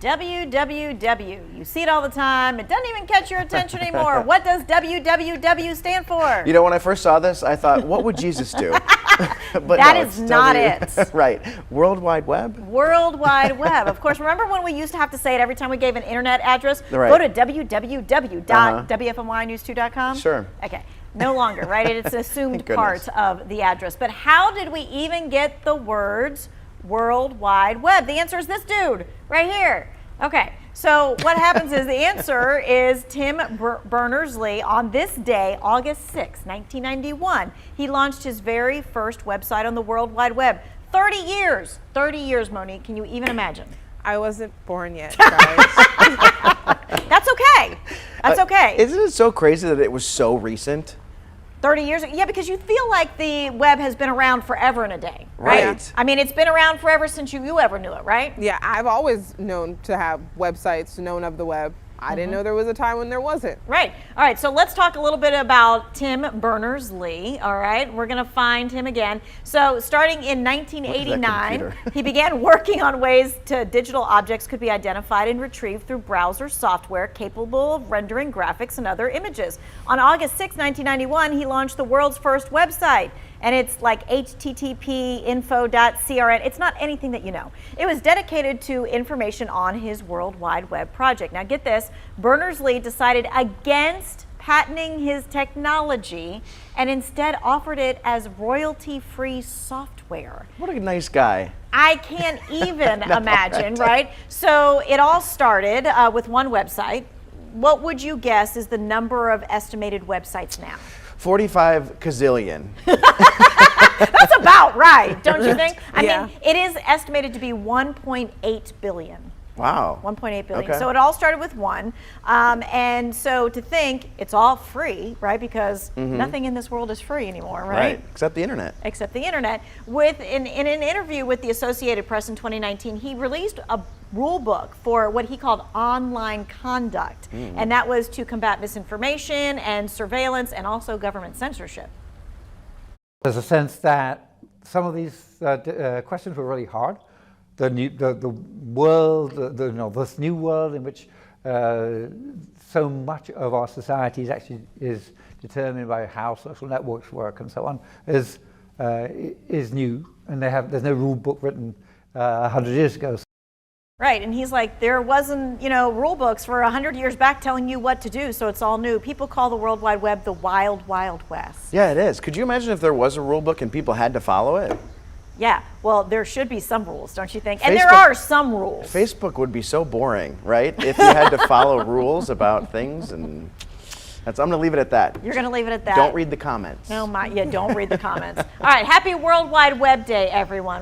www. You see it all the time. It doesn't even catch your attention anymore. What does www stand for? You know, when I first saw this, I thought, what would Jesus do? But that no, is not it. Right. World Wide Web? World Wide Web. Of course, remember when we used to have to say it every time we gave an internet address? Right. Go to www.wfmynews2.com? Sure. Okay. No longer, right? It's an assumed part of the address. But how did we even get the words World Wide Web? The answer is this dude right here. Okay, so what happens is the answer is Tim Berners-Lee. On this day, August 6, 1991, he launched his very first website on the World Wide Web. 30 years, Monique. Can you even imagine? I wasn't born yet, guys. That's okay. That's okay. Isn't it so crazy that it was so recent? 30 years? Yeah, because you feel like the web has been around forever and a day, right? Right. I mean, it's been around forever since you ever knew it, right? Yeah, I've always known to have websites, known of the web. I didn't know there was a time when there wasn't. Right. All right, so let's talk a little bit about Tim Berners-Lee, all right? We're going to find him again. So starting in 1989, he began working on ways digital objects could be identified and retrieved through browser software capable of rendering graphics and other images. On August 6, 1991, he launched the world's first website. And it's like http://info.crn. It's not anything that you know. It was dedicated to information on his World Wide Web project. Now get this, Berners-Lee decided against patenting his technology and instead offered it as royalty-free software. What a nice guy. I can't even imagine, right? So it all started with one website. What would you guess is the number of estimated websites now? 45 gazillion. That's about right, don't you think? I Yeah. mean, it is estimated to be 1.8 billion. Wow. 1.8 billion. Okay. So it all started with one. And so to think it's all free, right? Because nothing in this world is free anymore, right? Except the internet. Except the internet. In an interview with the Associated Press in 2019, he released a rule book for what he called online conduct. And that was to combat misinformation and surveillance and also government censorship. There's a sense that some of these questions were really hard. The world, this new world in which so much of our society is determined by how social networks work and so on, is new, and there's no rule book written 100 years ago. Right, and he's like, there wasn't, rule books for 100 years back telling you what to do, so it's all new. People call the World Wide Web the Wild, Wild West. Yeah, it is. Could you imagine if there was a rule book and people had to follow it? Yeah, well, there should be some rules, don't you think? And there are some rules. Facebook would be so boring, right? If you had to follow rules about things, and I'm going to leave it at that. You're going to leave it at that? Don't read the comments. No, don't read the comments. All right, happy World Wide Web Day, everyone.